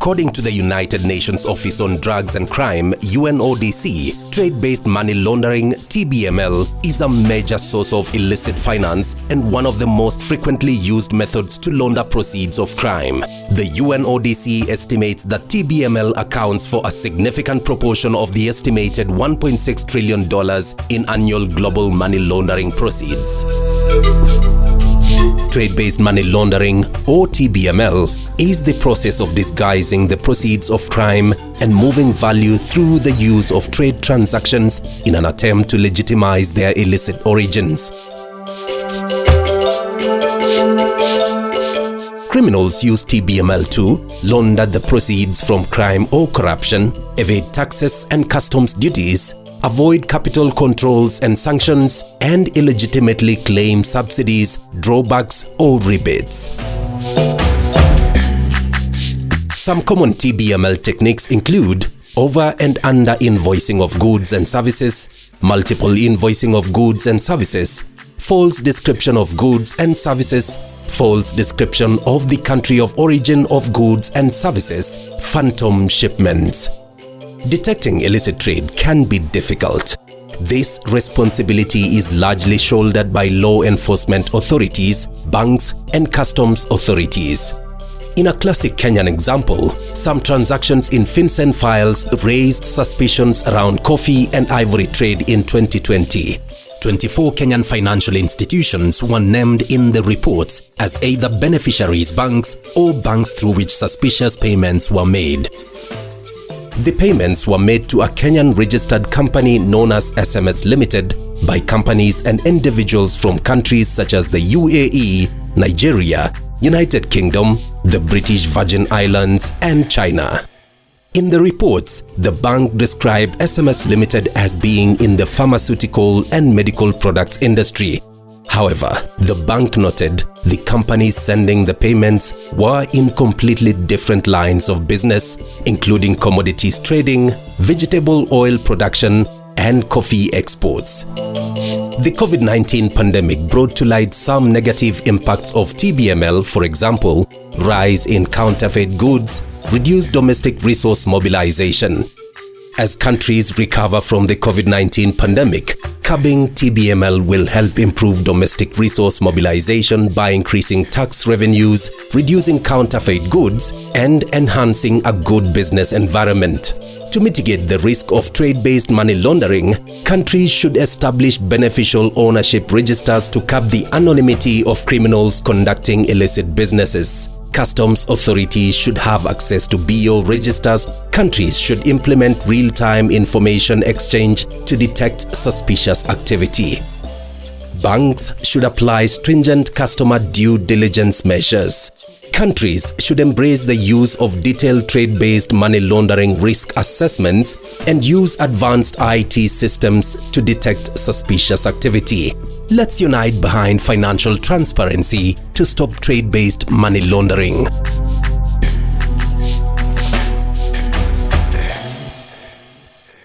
According to the United Nations Office on Drugs and Crime, UNODC, trade-based money laundering, TBML, is a major source of illicit finance and one of the most frequently used methods to launder proceeds of crime. The UNODC estimates that TBML accounts for a significant proportion of the estimated $1.6 trillion in annual global money laundering proceeds. Trade-based money laundering, or TBML, is the process of disguising the proceeds of crime and moving value through the use of trade transactions in an attempt to legitimize their illicit origins. Criminals use TBML to launder the proceeds from crime or corruption, evade taxes and customs duties, avoid capital controls and sanctions, and illegitimately claim subsidies, drawbacks, or rebates. Some common TBML techniques include over and under invoicing of goods and services, multiple invoicing of goods and services, false description of goods and services, false description of the country of origin of goods and services, phantom shipments. Detecting illicit trade can be difficult. This responsibility is largely shouldered by law enforcement authorities, banks, and customs authorities. In a classic Kenyan example, some transactions in FinCEN files raised suspicions around coffee and ivory trade in 2020. 24 Kenyan financial institutions were named in the reports as either beneficiaries banks or banks through which suspicious payments were made. The payments were made to a Kenyan registered company known as SMS Limited by companies and individuals from countries such as the UAE, Nigeria, United Kingdom, the British Virgin Islands, and China. In the reports, the bank described SMS Limited as being in the pharmaceutical and medical products industry. However, the bank noted the companies sending the payments were in completely different lines of business, including commodities trading, vegetable oil production, and coffee exports. The COVID-19 pandemic brought to light some negative impacts of TBML, for example, rise in counterfeit goods, reduced domestic resource mobilization. As countries recover from the COVID-19 pandemic, curbing TBML will help improve domestic resource mobilization by increasing tax revenues, reducing counterfeit goods, and enhancing a good business environment. To mitigate the risk of trade-based money laundering, countries should establish beneficial ownership registers to curb the anonymity of criminals conducting illicit businesses. Customs authorities should have access to BO registers. Countries should implement real-time information exchange to detect suspicious activity. Banks should apply stringent customer due diligence measures. Countries should embrace the use of detailed trade-based money laundering risk assessments and use advanced IT systems to detect suspicious activity. Let's unite behind financial transparency to stop trade-based money laundering.